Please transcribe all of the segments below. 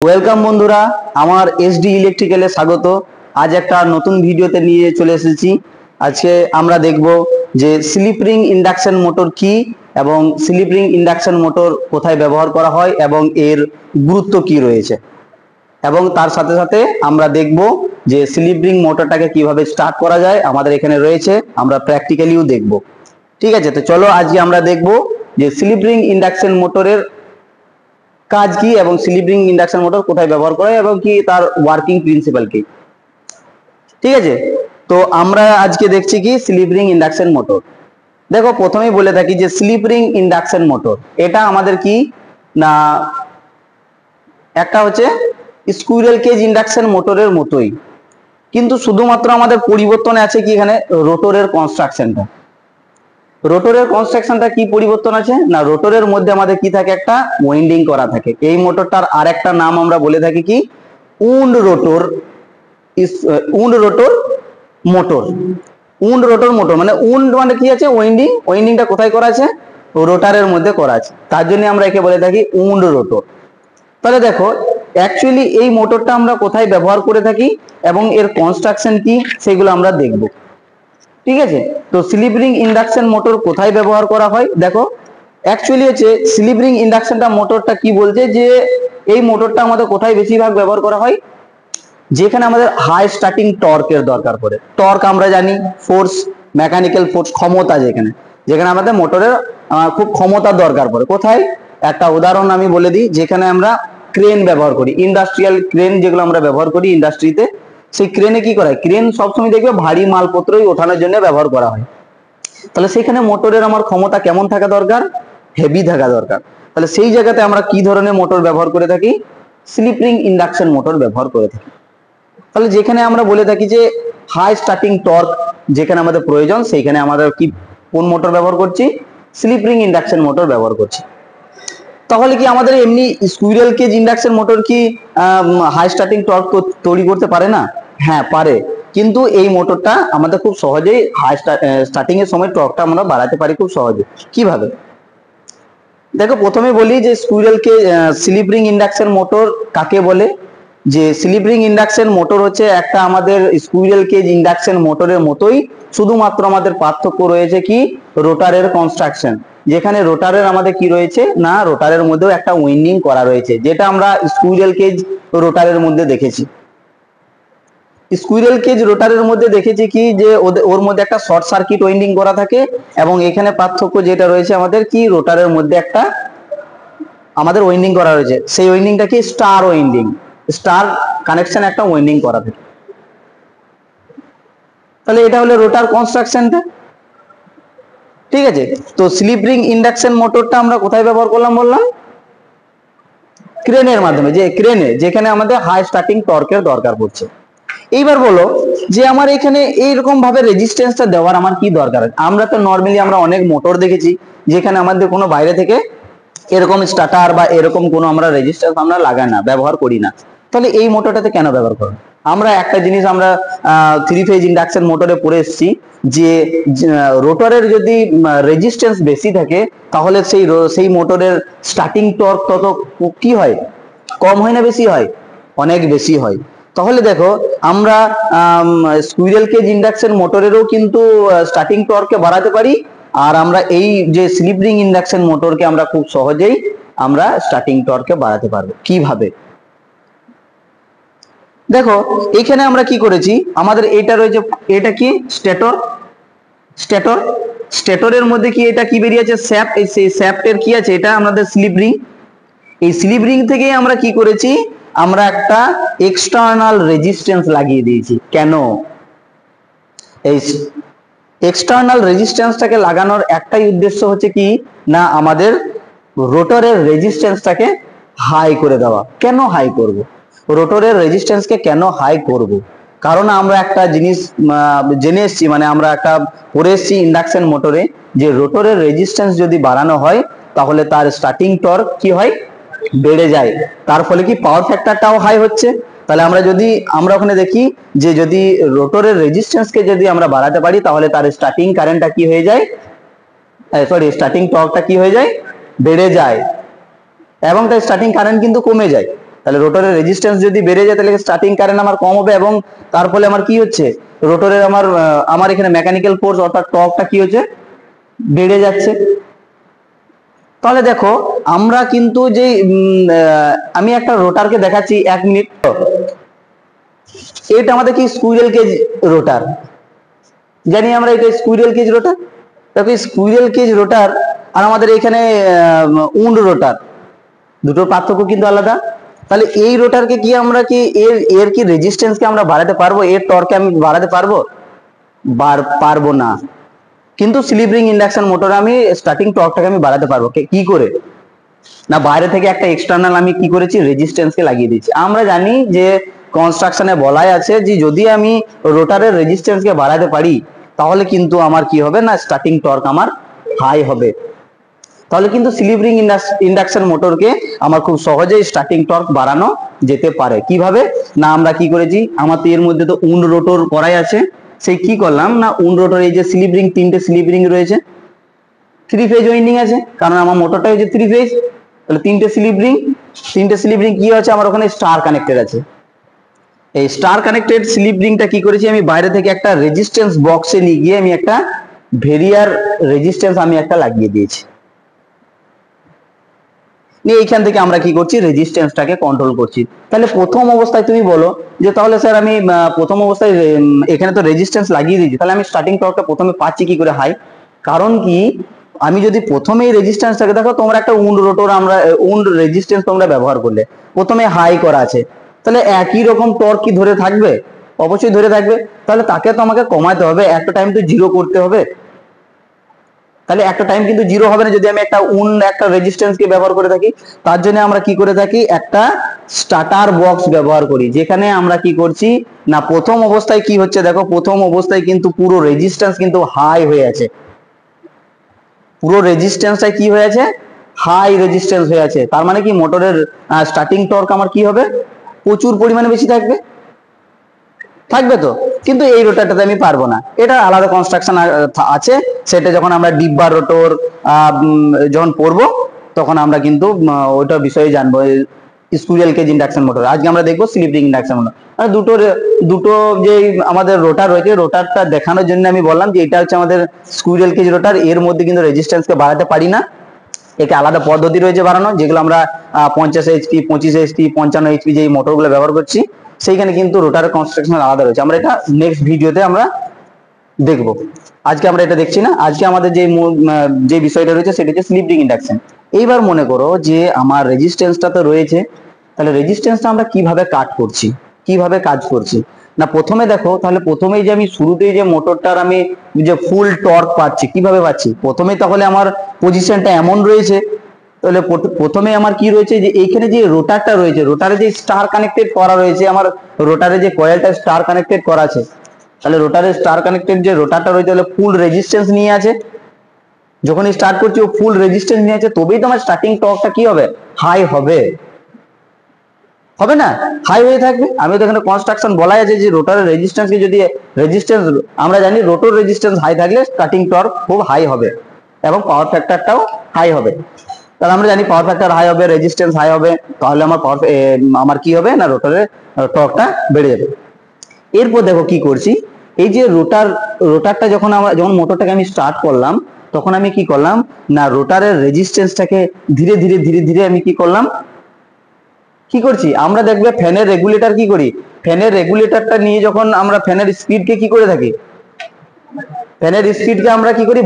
Welcome বন্ধুরা, আমার SD ইলেকট্রিক্যালে স্বাগত। আজ একটা নতুন ভিডিওতে নিয়ে চলে এসেছি। আজকে আমরা দেখব যে স্লিপ রিং ইন্ডাকশন মোটর কি এবং স্লিপ রিং ইন্ডাকশন মোটর কোথায় ব্যবহার করা হয় এবং এর গুরুত্ব কি রয়েছে, এবং তার সাথে সাথে আমরা দেখব যে স্লিপ রিং মোটরটাকে কিভাবে স্টার্ট করা যায় আমাদের এখানে রয়েছে, আমরা প্র্যাকটিক্যালিও দেখব। ঠিক আছে, তো চলো আজকে আমরা দেখব যে স্লিপ রিং ইন্ডাকশন মোটরের কাজ কি এবং স্লিপ রিং ইন্ডাকশন মোটর কোথায় ব্যবহার করা হয় এবং কি তার ওয়ার্কিং প্রিন্সিপাল কি। ঠিক আছে, তো আমরা আজকে দেখছি কি স্লিপ রিং ইন্ডাকশন মোটর। দেখো, প্রথমেই বলে থাকি যে স্লিপ রিং ইন্ডাকশন মোটর এটা আমাদের কি না, একটা হচ্ছে স্কুইরেল কেজ ইন্ডাকশন মোটরের মতোই, কিন্তু শুধুমাত্র আমাদের পরিবর্তন আছে কি এখানে রোটরের কনস্ট্রাকশনটা। রোটরের কনস্ট্রাকশনটা কি পরিবর্তন আছে না, রোটরের মধ্যে আমাদের কি থাকে, একটা ওয়াইন্ডিং করা থাকে। এই মোটরটার আরেকটা নাম আমরা বলে থাকি কি wound rotor. Wound rotor motor. Wound rotor motor মানে উন্ড মানে কি আছে, ওয়াইন্ডিং। ওয়াইন্ডিংটা কোথায় করা আছে, রোটারের মধ্যে করা আছে, তার জন্য আমরা একে বলে থাকি উন্ড রোটর। তাহলে দেখো, অ্যাকচুয়ালি এই মোটরটা আমরা কোথায় ব্যবহার করে থাকি এবং এর কনস্ট্রাকশন কি সেগুলো আমরা দেখব। ঠিক আছে, তো স্লিপ রিং ইন্ডাকশন মোটর কোথায় ব্যবহার করা হয়, দেখো অ্যাকচুয়ালি হচ্ছে স্লিপ রিং ইন্ডাকশনটা মোটরটা কি বলছে যে এই মোটরটা আমাদের কোথায় বেশিরভাগ ব্যবহার করা হয়, যেখানে আমাদের হাই স্টার্টিং টর্কের দরকার পড়ে। টর্ক আমরা জানি ফোর্স, মেকানিক্যাল ফোর্স, ক্ষমতা, যেখানে যেখানে আমাদের মোটরের খুব ক্ষমতার দরকার পড়ে। কোথায়, একটা উদাহরণ আমি বলে দিই, যেখানে আমরা ক্রেন ব্যবহার করি, ইন্ডাস্ট্রিয়াল ক্রেন যেগুলো আমরা ব্যবহার করি ইন্ডাস্ট্রিতে, সেই ক্রেনে কি করা হয়, ক্রেন সবসময় দেখবে ভারী মালপত্রই ওঠানোর জন্য ব্যবহার করা হয়। তাহলে সেখানে মোটরের আমার ক্ষমতা কেমন থাকা দরকার, হেভি থাকা দরকার। তাহলে সেই জায়গাতে আমরা কি ধরনের মোটর ব্যবহার করে থাকি, স্লিপ রিং ইন্ডাকশন মোটর ব্যবহার করে থাকি। তাহলে যেখানে আমরা বলে থাকি যে হাই স্টার্টিং টর্ক যেখানে আমাদের প্রয়োজন, সেইখানে আমাদের কি কোন মোটর ব্যবহার করছি, স্লিপ রিং ইন্ডাকশন মোটর ব্যবহার করছি। তাহলে কি আমাদের এমনি স্কুইরেল কেজ ইন্ডাকশন মোটর কি হাই স্টার্টিং টর্ক তৈরি করতে পারে না? হ্যাঁ পারে, কিন্তু এই মোটরটা আমাদের খুব সহজেই হাই স্টার্টিং এর সময় টর্কটা আমরা বাড়াতে পারি খুব সহজে। কিভাবে, দেখো প্রথমে বলি যে squirrel cage slip ring induction motor কাকে বলে। যে স্লিপ রিং ইন্ডাকশন মোটর হচ্ছে একটা আমাদের স্কুইরেল কেজ ইন্ডাকশন মোটরের মতোই, শুধুমাত্র আমাদের পার্থক্য রয়েছে কি রোটারের কনস্ট্রাকশন। যেখানে রোটারের আমাদের কি রয়েছে না, রোটারের মধ্যেও একটা উইন্ডিং করা রয়েছে, যেটা আমরা স্কুইরেল কেজ রোটারের মধ্যে দেখেছি। স্কুইরেল কেজ রোটারের মধ্যে দেখেছি কি যে ওর মধ্যে একটা শর্ট সার্কিট ওয়াইন্ডিং করা থাকে, এবং এখানে পার্থক্য যেটা রয়েছে আমাদের কি রোটারের মধ্যে একটা আমাদের ওয়াইন্ডিং করা রয়েছে, সেই ওয়াইন্ডিংটা কি স্টার ওয়াইন্ডিং, স্টার কানেকশন একটা ওয়াইন্ডিং করা থাকে। তাহলে এটা হলো রোটার কনস্ট্রাকশনটা। ঠিক আছে, তো স্লিপ রিং ইন্ডাকশন মোটরটা আমরা কোথায় ব্যবহার করলাম বললাম, ক্রেনের মাধ্যমে, যে ক্রেনে যেখানে আমাদের হাই স্টার্টিং টর্কের দরকার পড়ছে। এইবার বলো যে আমার এখানে এইরকম ভাবে রেজিস্ট্যান্সটা দেওয়ার আমার কি দরকার। আমরা তো নর্মালি আমরা অনেক মোটর দেখেছি যেখানে আমাদের কোনো বাইরে থেকে এরকম স্টার্টার বা এরকম কোনো আমরা রেজিস্ট্যান্স আমরা লাগাই না, ব্যবহার করি না। তাহলে এই মোটরটাতে কেন ব্যবহার করব? আমরা একটা জিনিস আমরা 3 ফেজ ইন্ডাকশন মোটরে পড়ে এসেছি যে রোটরের যদি রেজিস্ট্যান্স বেশি থাকে তাহলে সেই মোটরের স্টার্টিং টর্ক তত কি হয়, কম হয় না বেশি হয়, অনেক বেশি হয়। তাহলে দেখো আমরা স্কুইরেল কেজ ইন্ডাকশন মোটরেরও কিন্তু স্টার্টিং টর্ককে বাড়াতে পারি, আর আমরা এই যে স্লিপ রিং ইন্ডাকশন মোটরকে আমরা খুব সহজেই আমরা স্টার্টিং টর্ককে বাড়াতে পারবো। কিভাবে, দেখো এখানে আমরা কি করেছি, আমাদের এটা রয়েছে, এটা কি স্টেটর। স্টেটর স্টেটরের মধ্যে কি এটা কি বেরিয়েছে, শ্যাফট। এই শ্যাফটের কি আছে, এটা আমাদের স্লিপ রিং। এই স্লিপ রিং থেকে আমরা কি করেছি, আমরা একটা এক্সটার্নাল রেজিস্ট্যান্স লাগিয়ে দিয়েছি। কেন, এই এক্সটার্নাল রেজিস্ট্যান্সটাকে লাগানোর একটাই উদ্দেশ্য হচ্ছে কি না, আমাদের রোটরের রেজিস্ট্যান্সটাকে হাই করে দেওয়া। কেন হাই করব, রোটরের রেজিস্ট্যান্সকে কেন হাই করব, কারণ আমরা একটা জিনিস জেনে এসেছি, মানে আমরা একটা পড়ে এসেছি ইন্ডাকশন মোটরে, যে রোটরের রেজিস্ট্যান্স যদি বাড়ানো হয় তাহলে তার স্টার্টিং টর্ক কি হয়, বেড়ে যায়। তার ফলে কি পাওয়ার ফ্যাক্টরটাও হাই হচ্ছে। তাহলে আমরা ওখানে দেখি যে যদি রোটরের রেজিস্ট্যান্সকে যদি আমরা বাড়াতে পারি তাহলে তার স্টার্টিং কারেন্টটা কি হয়ে যায়, স্টার্টিং টর্কটা কি হয়ে যায়, বেড়ে যায়, এবং তার স্টার্টিং কারেন্ট কিন্তু কমে যায়। তাহলে রোটরের রেজিস্ট্যান্স যদি বেড়ে যায় তাহলে স্টার্টিং কারেন্ট আমার কম হবে, এবং তার ফলে আমার কি হচ্ছে, রোটরের আমার এখানে মেকানিক্যাল ফোর্স অর্থাৎ টর্কটা কি হচ্ছে, বেড়ে যাচ্ছে। তাহলে দেখো আমরা কিন্তু যে আমি একটা রোটারকে দেখাচ্ছি 1 মিনিট, এটা আমাদের কি স্কুইরেল কেজ রোটার, জানি আমরা এটা স্কুইরেল কেজ রোটার। দেখো স্কুইরেল কেজ রোটার আর আমাদের এখানে উন্ড রোটার, দুটোর পার্থক্য কিন্তু আলাদা। তাহলে এই রোটারকে কি আমরা কি এর কি রেজিস্ট্যান্সকে আমরা বাড়াতে পারবো, এর টর্ককে আমি বাড়াতে পারবো? পারবো না। কিন্তু স্লিপ রিং ইন্ডাকশন মোটরে আমি স্টার্টিং টর্কটাকে আমি বাড়াতে পারবো। কি করে? না বাইরে থেকে একটা এক্সটার্নাল আমি কি করেছি, রেজিস্ট্যান্সকে লাগিয়ে দিচ্ছি। আমরা জানি যে কনস্ট্রাকশনে বলাই আছে যে যদি আমি রোটারের রেজিস্ট্যান্সকে বাড়াতে পারি তাহলে কিন্তু আমার কি হবে না, স্টার্টিং টর্ক আমার হাই হবে। তাহলে কিন্তু স্লিপ রিং ইন্ডাকশন মোটরকে আমার খুব সহজেই স্টার্টিং টর্ক বাড়ানো যেতে পারে। কিভাবে? না আমরা কি করেছি, আমার তো এর মধ্যে তো উন্ড রোটর করাই আছে, সেই কি করলাম না উন্ড রোটর এই যে স্লিপ রিং, 3টে স্লিপ রিং রয়েছে, 3 ফেজ ওয়াইন্ডিং আছে, কারণ আমার মোটরটা হচ্ছে 3 ফেজ। তাহলে 3টে স্লিপ রিং কি আছে, আমার ওখানে স্টার কানেক্টেড আছে। এই স্টার কানেক্টেড স্লিপ রিংটা কি করেছি, আমি বাইরে থেকে একটা রেজিস্ট্যান্স বক্সে নিয়ে গিয়ে আমি একটা ভেরিয়ার রেজিস্ট্যান্স আমি একটা লাগিয়ে দিয়েছি। এইখান থেকে আমরা কি করছি, রেজিস্ট্যান্সটাকে কন্ট্রোল করছি। তাহলে প্রথম অবস্থায় তুমি বলো যে তাহলে স্যার আমি প্রথম অবস্থায় এখানে তো রেজিস্ট্যান্স লাগিয়ে দিয়েছি, তাহলে আমি স্টার্টিং টর্কটা প্রথমে পাচ্ছি কি করে হাই? কারণ কি, আমি যদি প্রথমেই রেজিস্ট্যান্সটাকে দেখো, তোমরা একটা উন্ড রোটর উন্ড রেজিস্ট্যান্স তোমরা ব্যবহার করলে, প্রথমে হাই করা আছে, তাহলে একই রকম টর্ক কি ধরে থাকবে? অবশ্যই ধরে থাকবে। তাহলে তাকে তো আমাকে কমাতে হবে, একটা টাইম তো জিরো করতে হবে। তাহলে একটা টাইম কিন্তু জিরো হবে না যদি আমি একটা রেজিস্ট্যান্সকে ব্যবহার করে থাকি। তার জন্য আমরা কি করে থাকি, একটা স্টার্টার বক্স ব্যবহার করি, যেখানে আমরা কি করছি না প্রথম অবস্থায় কি হচ্ছে, দেখো প্রথম অবস্থায় কিন্তু পুরো রেজিস্ট্যান্স কিন্তু হাই হয়ে আছে, পুরো রেজিস্ট্যান্সটা কি হয়ে আছে, হাই রেজিস্ট্যান্স হয়ে আছে। তার মানে কি মোটরের স্টার্টিং টর্ক আমার কি হবে, প্রচুর পরিমাণে বেশি থাকবে তো। কিন্তু এই রোটারটাতে আমি পারবো না, এটা আলাদা কনস্ট্রাকশন আছে, সেটা যখন আমরা ডিব্বার রোটর যখন পড়বো তখন আমরা কিন্তু ওইটা বিষয়ে জানবো। স্কুইরেল কেজ ইন্ডাকশন মোটর আজকে আমরা দেখবো স্লিপ রিং ইন্ডাকশন মোটর। মানে দুটো যে আমাদের রোটার রয়েছে, রোটারটা দেখানোর জন্য আমি বললাম যে এটা হচ্ছে আমাদের স্কুইরেল কেজ রোটার, এর মধ্যে কিন্তু রেজিস্ট্যান্সকে বাড়াতে পারি না, একে আলাদা পদ্ধতি রয়েছে বাড়ানো, যেগুলো আমরা 50 HP 25 HP 55 HP যে মোটরগুলো ব্যবহার করছি, সেইখানে কিন্তু রোটারের কনস্ট্রাকশন আলাদা রয়েছে। আমরা এটা নেক্সট ভিডিওতে আমরা দেখবো, আজকে আমরা এটা দেখছি না। আজকে আমাদের যে বিষয়টা রয়েছে সেটা হচ্ছে স্লিপ রিং ইন্ডাকশন। এইবার মনে করো যে আমার রেজিস্ট্যান্সটা তো রয়েছে, তাহলে রেজিস্ট্যান্সটা আমরা কিভাবে কাট করছি, কিভাবে কাজ করছি না প্রথমে দেখো, তাহলে প্রথমেই যে আমি শুরুতেই যে মোটরটার আমি যে ফুল টর্ক পাচ্ছি, কিভাবে পাচ্ছি, প্রথমেই তাহলে আমার পজিশনটা এমন রয়েছে, তাহলে প্রথমে আমার কি রয়েছে যে এইখানে যে রোটারটা রয়েছে, রোটারে যে স্টার কানেক্টেড করা রয়েছে, আমার রোটারে যে কয়েলটা স্টার কানেক্টেড করা আছে, তাহলে রোটারে স্টার কানেক্টেড যে রোটারটা রয়েছে তাহলে ফুল রেজিস্ট্যান্স নিয়ে আছে। যখনই স্টার্ট করছি ও ফুল রেজিস্ট্যান্স নিয়ে আছে, তবেই তো আমার স্টার্টিং টর্কটা কি হবে, হাই হবে, হবে না, হাই হয়ে থাকবে। আমি তো এখানে কনস্ট্রাকশন বলাই আছে যে রোটারের রেজিস্ট্যান্সকে যদি রেজিস্ট্যান্স, আমরা জানি রোটর রেজিস্ট্যান্স হাই থাকলে স্টার্টিং টর্ক খুব হাই হবে এবং পাওয়ার ফ্যাক্টরটাও হাই হবে। তাহলে আমরা জানি পাওয়ার ফ্যাক্টর হাই হবে, রেজিস্ট্যান্স হাই হবে, তাহলে আমার কি হবে না রোটারের টর্কটা বেড়ে যাবে। এরপর দেখো কি করছি, এই যে রোটারটা যখন মোটরটাকে আমি স্টার্ট করলাম, তখন আমি কি করলাম না রোটারের রেজিস্ট্যান্সটাকে ধীরে ধীরে ধীরে ধীরে আমি কি করলাম, কি করছি, আমরা দেখবে ফ্যানের রেগুলেটর কি করি, ফ্যানের রেগুলেটরটা নিয়ে যখন আমরা ফ্যানের স্পিডকে কি করে থাকি, ফ্যানের স্পিডকে আমরা কি করি,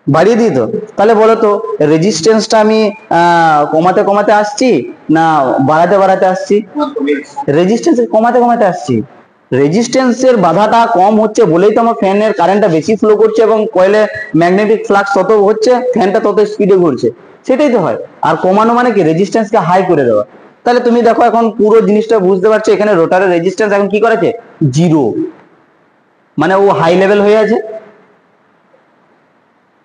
বাড়িয়ে দিই। তো তাহলে বলো তো রেজিস্ট্যান্সটা আমি কমাতে কমাতে আসছি না বাড়াতে বাড়াতে আসছি, রেজিস্ট্যান্স কমাতে কমাতে আসছি। রেজিস্ট্যান্সের বাধাটা কম হচ্ছে বলেই তো আমার ফ্যানের কারেন্টটা বেশি ফ্লো করছে এবং কয়েলে ম্যাগনেটিক ফ্লাক্স তত হচ্ছে, ফ্যানটা তত স্পিডে ঘুরছে, সেটাই তো হয়। আর কমানো মানে কি, রেজিস্ট্যান্সকে হাই করে দেওয়া। তাহলে তুমি দেখো এখন পুরো জিনিসটা বুঝতে পারছো, এখানে রোটারের রেজিস্ট্যান্স এখন কি করেছে, জিরো, মানে ও হাই লেভেল হয়ে আছে,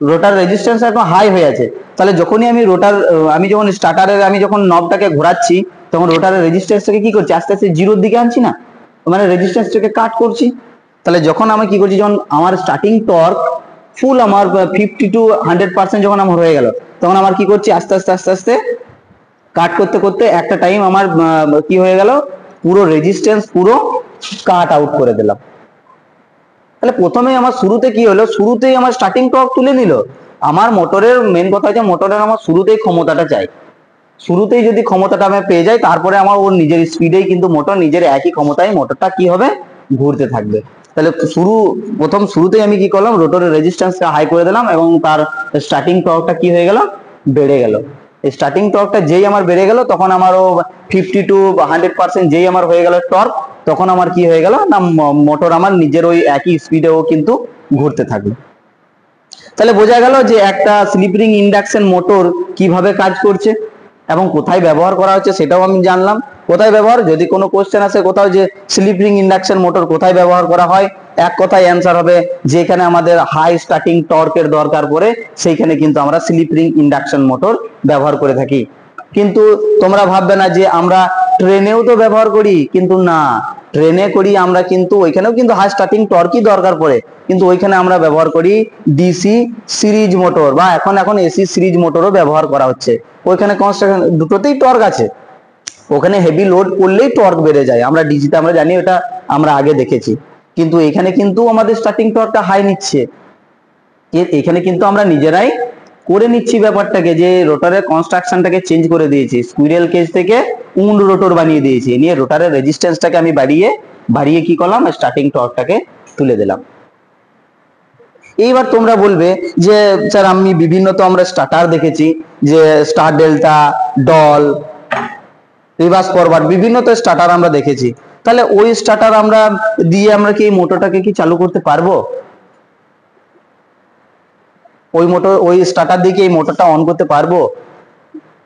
রোটার রেজিস্ট্যান্স এখন হাই হয়ে আছে। তাহলে যখনই আমি যখন স্টার্টারের আমি যখন নবটাকে ঘোরাচ্ছি, তখন রোটারের রেজিস্ট্যান্সটাকে কি করছি, আস্তে আস্তে জিরোর দিকে আনছি না, মানে রেজিস্ট্যান্সটাকে কাট করছি। তাহলে যখন আমি কি করছি, যখন আমার স্টার্টিং টর্ক ফুল আমার 50 to 100% যখন আমার হয়ে গেল, তখন আমার কি করছি, আস্তে আস্তে আস্তে আস্তে কাট করতে করতে একটা টাইম আমার কি হয়ে গেল, পুরো রেজিস্ট্যান্স পুরো কাট আউট করে দিলাম। তাহলে প্রথমেই আমার শুরুতে কি হলো, শুরুতেই আমার স্টার্টিং টর্ক তুলে নিল। আমার মোটরের মেন কথা হচ্ছে মোটরের আমার শুরুতেই ক্ষমতাটা চাই, শুরুতেই যদি ক্ষমতাটা আমি পেয়ে যাই তারপরে আমার ওর নিজের স্পিডেই কিন্তু মোটর নিজের একই ক্ষমতায় মোটরটা কি হবে, ঘুরতে থাকবে। তাহলে প্রথম শুরুতেই আমি কি করলাম, রোটরের রেজিস্ট্যান্সটা হাই করে দিলাম এবং তার স্টার্টিং টর্কটা কি হয়ে গেল, বেড়ে গেল। এই স্টার্টিং টর্কটা যেই আমার বেড়ে গেল তখন আমারও 50 to 100% যেই আমার হয়ে গেল টর্ক, তখন আমার কি হয়ে গেল না, মোটর আমার নিজের ওই একই স্পিডেও কিন্তু ঘুরতে থাকবে। তাহলে বোঝা গেল যে একটা স্লিপ রিং ইন্ডাকশন মোটর কিভাবে কাজ করছে এবং কোথায় ব্যবহার করা হচ্ছে সেটাও আমি জানলাম। কোথায় ব্যবহার, যদি কোনো কোশ্চেন আসে কোথাও যে স্লিপ রিং ইন্ডাকশন মোটর কোথায় ব্যবহার করা হয়, এক কথায় অ্যান্সার হবে যেখানে আমাদের হাই স্টার্টিং টর্কের দরকার পড়ে সেইখানে কিন্তু আমরা স্লিপ রিং ইন্ডাকশন মোটর ব্যবহার করে থাকি। কিন্তু তোমরা ভাববে না যে আমরা ট্রেনেও তো ব্যবহার করি, কিন্তু না, ট্রেনে করি আমরা কিন্তু ওইখানেও কিন্তু হাই স্টার্টিং টর্কই দরকার পড়ে, কিন্তু ওইখানে আমরা ব্যবহার করি ডিসি সিরিজ মোটর বা এখন এসি সিরিজ মোটরও ব্যবহার করা হচ্ছে। ওইখানে কনস্ট্রাকশন দুটোতেই টর্ক আছে, ওখানে হেভি লোড করলেই টর্ক বেড়ে যায়, আমরা ডিজিতে আমরা জানি, ওটা আমরা আগে দেখেছি। কিন্তু এখানে কিন্তু আমাদের স্টার্টিং টর্কটা হাই নিচ্ছে, এখানে কিন্তু আমরা নিজেরাই করে নিচ্ছি ব্যাপারটাকে, যে রোটারের কনস্ট্রাকশনটাকে চেঞ্জ করে দিয়েছি, স্কুইরেল কেজ থেকে উন্ড রোটর বানিয়ে দিয়েছি, নিয়ে রোটারের রেজিস্ট্যান্সটাকে আমি বাড়িয়ে কি করলাম, স্টার্টিং টর্কটাকে তুলে দিলাম। এইবার তোমরা বলবে যে স্যার আমি বিভিন্ন তো আমরা স্টার্টার দেখেছি, যে star delta, DOL, reverse forward, বিভিন্ন তো স্টার্টার আমরা দেখেছি, তাহলে ওই স্টার্টার আমরা দিয়ে আমরা কি এই মোটরটাকে কি চালু করতে পারবো? ওই স্টার্টার দিয়ে কি এই মোটরটা অন করতে পারবো?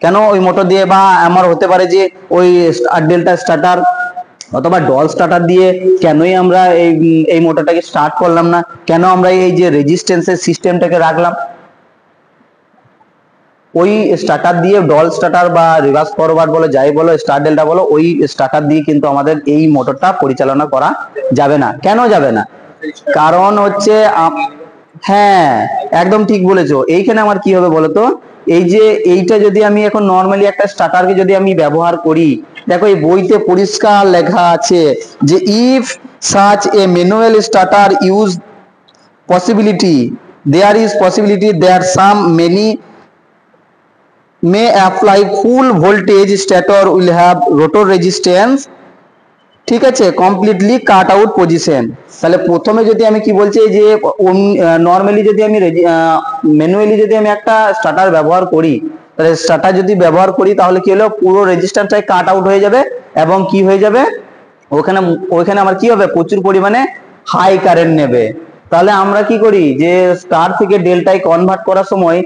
কেন ওই মোটর দিয়ে, বা আমার হতে পারে যে ওই ডেল্টা স্টার্টার অথবা ডল স্টার্টার দিয়ে কেনই আমরা এই মোটরটাকে স্টার্ট করলাম না, কেন আমরা এই যে রেজিস্ট্যান্সের সিস্টেমটাকে রাখলাম? ওই স্টার্টার দিয়ে, ডল স্টার্টার বা রিভার্স ফরওয়ার্ড বলো যাই বলো, স্টার ডেল্টা বলো, ওই স্টার্টার দিয়ে কিন্তু আমাদের এই মোটরটা পরিচালনা করা যাবে না। কেন যাবে না? কারণ হচ্ছে হ্যাঁ, একদম ঠিক বলেছো। এইখানে আমার কি হবে বলতো, এই যে এইটা যদি আমি এখন নর্মালি একটা স্টার্টারকে যদি আমি ব্যবহার করি, দেখো এই বইতে পরিষ্কার লেখা আছে যে if such a manual starter use possibility, there is possibility that some many may apply full voltage stator will have rotor resistance, ঠিক আছে, কমপ্লিটলি কাট আউট পজিশন। তাহলে প্রথমে যদি আমি কি বলছি যে নর্মালি যদি আমি ম্যানুয়ালি যদি আমি একটা স্টার্টার ব্যবহার করি, তাহলে স্টার্টার যদি ব্যবহার করি তাহলে কি হলো, পুরো রেজিস্ট্যান্সটাই কাট আউট হয়ে যাবে এবং কি হয়ে যাবে, ওখানে আমার কি হবে, প্রচুর পরিমাণে হাই কারেন্ট নেবে। তাহলে আমরা কি করি, যে স্টার থেকে ডেল্টায় কনভার্ট করার সময়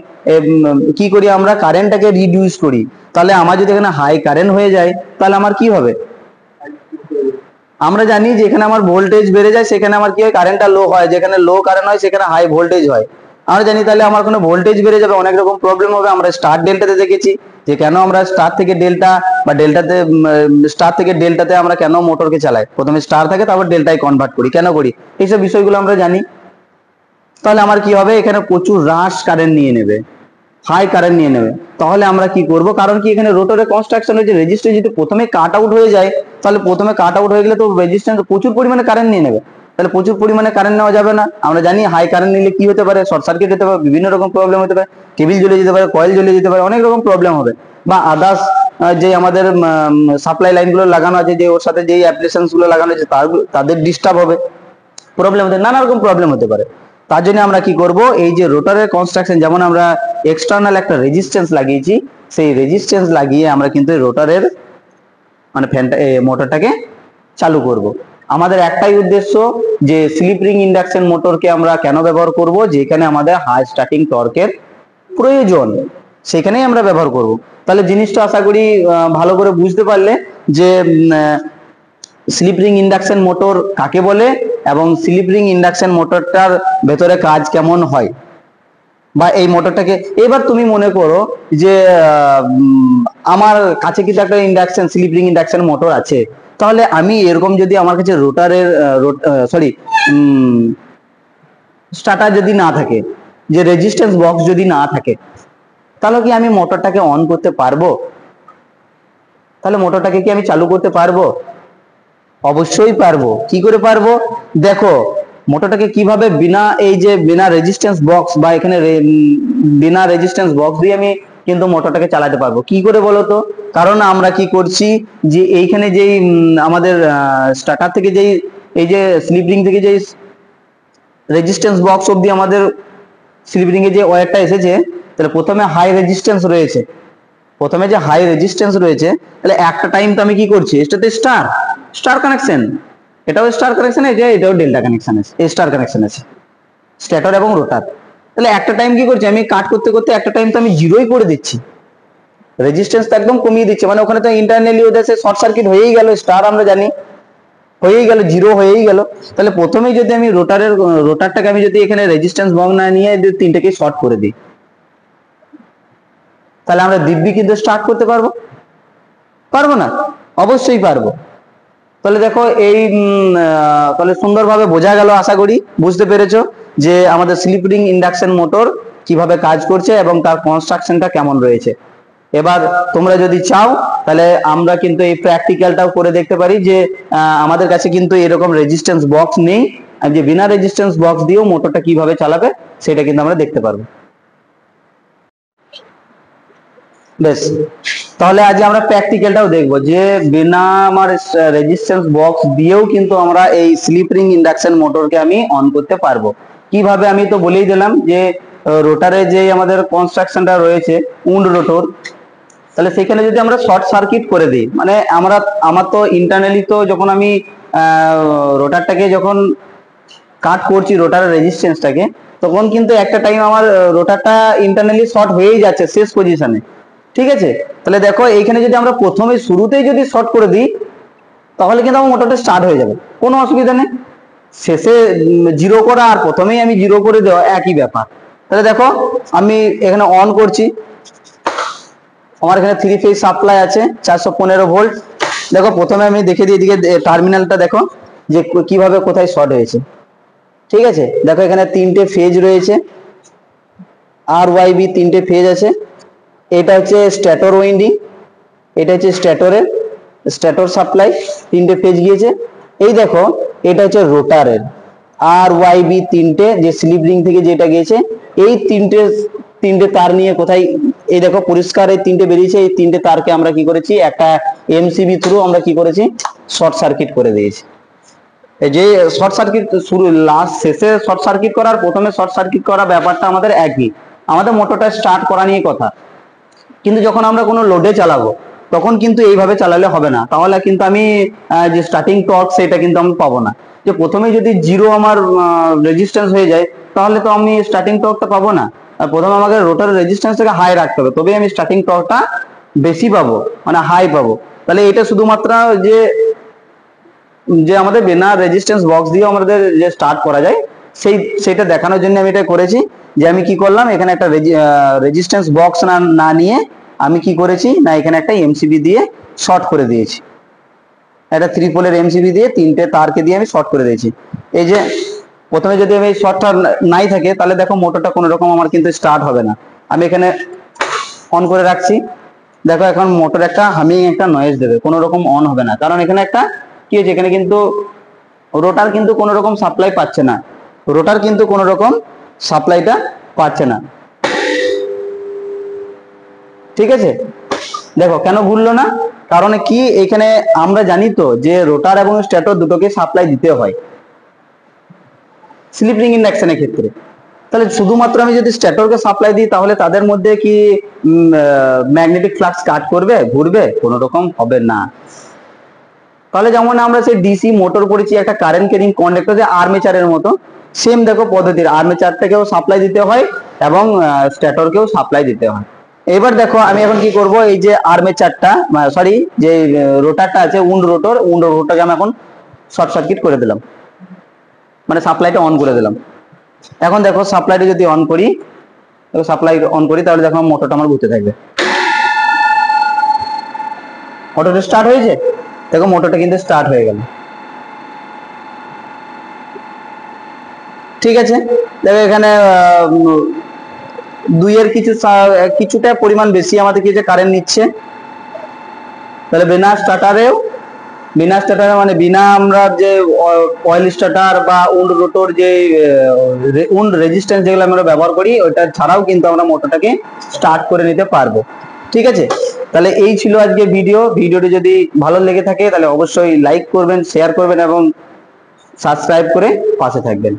কি করি, আমরা কারেন্টটাকে রিডিউস করি। তাহলে আমার যদি এখানে হাই কারেন্ট হয়ে যায় তাহলে আমার কি হবে, আমরা জানি যে এখানে আমার ভোল্টেজ বেড়ে যায়, সেখানে আমার কি হয়, কারেন্টটা লো হয়, যেখানে লো কারেন্ট হয় সেখানে হাই ভোল্টেজ হয়, আমরা জানি। তাহলে আমার কোনো ভোল্টেজ বেড়ে যাবে, অনেক রকম প্রবলেম হবে। আমরা স্টার ডেল্টাতে দেখেছি যে কেন আমরা স্টার থেকে ডেল্টা বা ডেল্টাতে, স্টার থেকে ডেল্টাতে আমরা কেন মোটরকে চালাই, প্রথমে স্টার থাকে তারপর ডেল্টায় কনভার্ট করি, কেন করি, এইসব বিষয়গুলো আমরা জানি। তাহলে আমার কি হবে, এখানে প্রচুর রাশ কারেন্ট নিয়ে নেবে, হাই কারেন্ট নিয়ে নেবে। তাহলে আমরা কি করব, কারণ কি এখানে রোটরের কনস্ট্রাকশন হয়েছে, রেজিস্ট্যান্স যদি প্রথমে কাট আউট হয়ে যায়, তাহলে প্রথমে কাট আউট হয়ে গেলে তো রেজিস্ট্যান্স প্রচুর পরিমাণে কারেন্ট নিয়ে নেবে, তাহলে প্রচুর পরিমাণে কারেন্ট নেওয়া যাবে না। আমরা জানি হাই কারেন্ট নিলে কি হতে পারে, শর্ট সার্কিট হতে পারে, বিভিন্ন রকম প্রবলেম হতে পারে, কেবিল জ্বলে যেতে পারে, কয়েল জ্বলে যেতে পারে, অনেক রকম প্রবলেম হবে। বা আদার্স যে আমাদের সাপ্লাই লাইনগুলো লাগানো আছে, যে ওর সাথে যেই অ্যাপ্লিকেশনস গুলো লাগানো আছে তাদের ডিস্টার্ব হবে, প্রবলেম হতে, নানা রকম প্রবলেম হতে পারে। তার জন্য আমরা কি করব, এই যে রোটারের কনস্ট্রাকশন, যেমন আমরা এক্সটার্নাল একটা রেজিস্ট্যান্স লাগিয়েছি, সেই রেজিস্ট্যান্স লাগিয়ে আমরা কিন্তু রোটারের মানে ফ্যানটা, মোটরটাকে চালু করব। আমাদের একটাই উদ্দেশ্য, যে স্লিপ রিং ইন্ডাকশন মোটরকে আমরা কেন ব্যবহার করব, যেখানে আমাদের হাই স্টার্টিং টর্কের প্রয়োজন, সেখানেই আমরা ব্যবহার করব। তাহলে জিনিসটা আশা করি ভালো করে বুঝতে পারলে যে স্লিপ রিং ইন্ডাকশন মোটর কাকে বলে এবং স্লিপ রিং ইন্ডাকশন মোটরটার ভেতরে কাজ কেমন হয়, বা এই মোটরটাকে। এবার তুমি মনে করো যে আমার কাছে কিছু একটা স্লিপ রিং ইন্ডাকশন মোটর আছে, তাহলে আমি এরকম যদি আমার কাছে রোটারের স্টার্টার যদি না থাকে, যে রেজিস্ট্যান্স বক্স যদি না থাকে, তাহলে কি আমি মোটরটাকে অন করতে পারবো? তাহলে মোটরটাকে কি আমি চালু করতে পারবো? অবশ্যই পারবো। কি করে পারবো? দেখো মোটরটাকে কিভাবে বিনা রেজিস্ট্যান্স বক্স বা এখানে বিনা রেজিস্ট্যান্স বক্স দিয়ে আমি কিন্তু মোটরটাকে চালাতে পারবো। কি করে বলো তো? কারণ আমরা কি করছি যে এইখানে যেই আমাদের স্টার্টার থেকে যেই এই যে স্লিপ রিং থেকে যেই রেজিস্ট্যান্স বক্স অবধি আমাদের স্লিপ রিং এ যে ওয়্যারটা এসেছে, তাহলে প্রথমে হাই রেজিস্ট্যান্স রয়েছে, প্রথমে যে হাই রেজিস্ট্যান্স রয়েছে, তাহলে একটা টাইম তো আমি কি করছি, এটাতে স্টার স্টার কানেকশন, এটাও স্টার কানেকশন আছে, এটাও ডেল্টা কানেকশন আছে, স্টার কানেকশন আছে স্ট্যাটর এবং রোটার। তাহলে একটা টাইম কি করছি আমি, কাট করতে করতে একটা টাইম তো আমি জিরোই করে দিচ্ছি, রেজিস্ট্যান্স তো একদম কমিয়ে দিচ্ছে, মানে ওখানে তো ইন্টারনালি ওদের শর্ট সার্কিট হয়েই গেল, স্টার আমরা জানি হয়েই গেল, জিরো হয়েই গেল। তাহলে প্রথমেই যদি আমি রোটারটাকে আমি যদি এখানে রেজিস্ট্যান্স বক্স না নিয়ে তিনটাকে শর্ট করে দিই, তাহলে আমরা দিব্যি কিন্তু স্টার্ট করতে পারবো? পারবো না? অবশ্যই পারবো। তাহলে দেখো এই তাহলে সুন্দরভাবে বোঝা গেল, আশা করি বুঝতে পেরেছো যে আমাদের স্লিপ রিং ইন্ডাকশন মোটর কিভাবে কাজ করছে এবং তার কনস্ট্রাকশনটা কেমন রয়েছে। এবার তোমরা যদি চাও তাহলে আমরা কিন্তু এই প্র্যাকটিক্যালটাও করে দেখতে পারি যে আমাদের কাছে কিন্তু এরকম রেজিস্ট্যান্স বক্স নেই, যে বিনা রেজিস্ট্যান্স বক্স দিয়েও মোটরটা কিভাবে চালাবে সেটা কিন্তু আমরা দেখতে পারবো। বেশ, তাহলে আজ আমরা প্র্যাকটিক্যালটাও দেখবো যে বিনা আমার রেজিস্ট্যান্স বক্স দিয়েও কিন্তু আমরা এই স্লিপ রিং ইন্ডাকশন মোটরকে আমি অন করতে পারবো। কিভাবে আমি তো বলেই দিলাম যে রোটারে যে আমাদের কনস্ট্রাকশনটা রয়েছে উন্ড রোটর, তাহলে সেখানে যদি আমরা শর্ট সার্কিট করে দিই, মানে আমার তো ইন্টারনালি তো যখন আমি রোটারটাকে যখন কাট করছি রোটারের রেজিস্ট্যান্সটাকে, তখন কিন্তু একটা টাইম আমার রোটারটা ইন্টারনালি শর্ট হয়েই যাচ্ছে শেষ পজিশনে, ঠিক আছে? তাহলে দেখো এইখানে যদি আমরা প্রথমে শুরুতেই যদি শর্ট করে দিই তাহলে কিন্তু আমার মোটরটা স্টার্ট হয়ে যাবে, কোনো অসুবিধা নেই। শেষে জিরো করা আর প্রথমেই আমি জিরো করে দেওয়া একই ব্যাপার। তাহলে দেখো আমি এখানে অন করছি, আমার এখানে 3 ফেজ সাপ্লাই আছে 415 ভোল্ট। দেখো প্রথমে আমি দেখে দিই এদিকে টার্মিনালটা, দেখো যে কিভাবে কোথায় শর্ট হয়েছে, ঠিক আছে? দেখো এখানে তিনটে ফেজ রয়েছে, আর ওয়াই বি তিনটে ফেজ আছে, এটা হচ্ছে স্ট্যাটর ওয়াইন্ডিং, এটা হচ্ছে স্ট্যাটর সাপ্লাই, তিনটে ফেজ গিয়েছে। এই দেখো এটা হচ্ছে রোটারের আর ওয়াই বি তিনটে, যে স্লিপ রিং থেকে যেটা গিয়েছে, এই তিনটে তার নিয়ে কোথায়, এই দেখো পরিষ্কার এই তিনটে বেরিয়েছে, এই তিনটে তারকে আমরা কি করেছি, একটা এমসিবি থ্রু আমরা কি করেছি, শর্ট সার্কিট করে দিয়েছি। এই যে শর্ট সার্কিট শুরু লাস্ট শেষে শর্ট সার্কিট করার প্রথমে শর্ট সার্কিট করা ব্যাপারটা আমাদের একই, আমাদের মোটরটা স্টার্ট করা নিয়ে কথা। কিন্তু যখন আমরা কোনো লোডে চালাবো তখন কিন্তু এইভাবে চালালে হবে না, তাহলে কিন্তু আমি যে স্টার্টিং টর্ক সেটা কিন্তু আমি পাবো না। যে প্রথমে যদি জিরো আমার রেজিস্ট্যান্স হয়ে যায় তাহলে তো আমি স্টার্টিং টর্কটা পাবো না। প্রথমে আমাকে রোটার রেজিস্ট্যান্সটাকে হাই রাখতে হবে, তবেই আমি স্টার্টিং টর্কটা বেশি পাবো, মানে হাই পাবো। তাহলে এটা শুধুমাত্র যে যে আমাদের বিনা রেজিস্ট্যান্স বক্স দিয়ে আমাদের যে স্টার্ট করা যায় সেইটা দেখানোর জন্য আমি এটা করেছি। যে আমি কি করলাম, এখানে একটা রেজিস্ট্যান্স বক্স না নিয়ে আমি কি করেছি না, এখানে একটা এমসিবি দিয়ে শর্ট করে দিয়েছি, একটা 3 পোলের এমসিবি দিয়ে তিনটে তারকে দিয়ে আমি শর্ট করে দিয়েছি। এই যে প্রথমে যদি আমি শর্টটা নাই থাকে তাহলে দেখো মোটরটা কোনো রকম আমার কিন্তু স্টার্ট হবে না। আমি এখানে অন করে রাখছি, দেখো এখন মোটর একটা হামিং একটা নয়েজ দেবে, কোনো রকম অন হবে না, কারণ এখানে একটা কি হয়েছে, এখানে কিন্তু রোটার কিন্তু কোনো রকম সাপ্লাই পাচ্ছে না, রোটার কিন্তু কোনো রকম সাপ্লাইটা পাচ্ছে না, ঠিক আছে? দেখো কেন ঘুরলো না, কারণ কি এখানে আমরা জানি তো যে রোটার এবং স্ট্যাটর দুটোকে সাপ্লাই দিতে হয় স্লিপ রিং ইন্ডাকশনের ক্ষেত্রে। তাহলে শুধুমাত্র আমি যদি স্ট্যাটরকে সাপ্লাই দিই তাহলে তাদের মধ্যে কি ম্যাগনেটিক ফ্লাক্স কাট করবে, ঘুরবে? কোনো রকম হবে না। তাহলে যেমন আমরা সেই ডিসি মোটর করেছি একটা কারেন্ট ক্যারিং কন্ডাক্টর, যে আর্মেচারের মতো সেম দেখো পদ্ধতির, আর্মেচারটাকেও সাপ্লাই দিতে হয় এবং স্ট্যাটরকেও সাপ্লাই দিতে হয়। এবার দেখো আমি এখন কি করব, এই যে আর্মেচারটা সরি যে রোটারটা আছে উন্ড রোটরটাকে আমি এখন শর্ট সার্কিট করে দিলাম, মানে সাপ্লাইটা অন করে দিলাম। এখন দেখো সাপ্লাইটা যদি অন করি, তাহলে দেখো মোটরটা আমার ঘুরতে থাকবে, মোটরটা স্টার্ট হয়েছে, দেখো মোটরটা কিন্তু স্টার্ট হয়ে গেল, ঠিক আছে? দেখো এখানে দুইয়ের কিছুটা পরিমাণ বেশি আমাদের কি যে কারেন্ট নিচ্ছে, তাহলে বিনা স্টার্টারে মানে বিনা আমরা যে অয়েল স্টার্টার বা উন্ড রোটর যে উন্ড রেজিস্ট্যান্স যেগুলো আমরা ব্যবহার করি ওটা ছাড়াও কিন্তু আমরা মোটরটাকে স্টার্ট করে নিতে পারবো। ঠিক আছে, তাহলে এই ছিল আজকে ভিডিওটি যদি ভালো লেগে থাকে তাহলে অবশ্যই লাইক করবেন, শেয়ার করবেন এবং সাবস্ক্রাইব করে পাশে থাকবেন।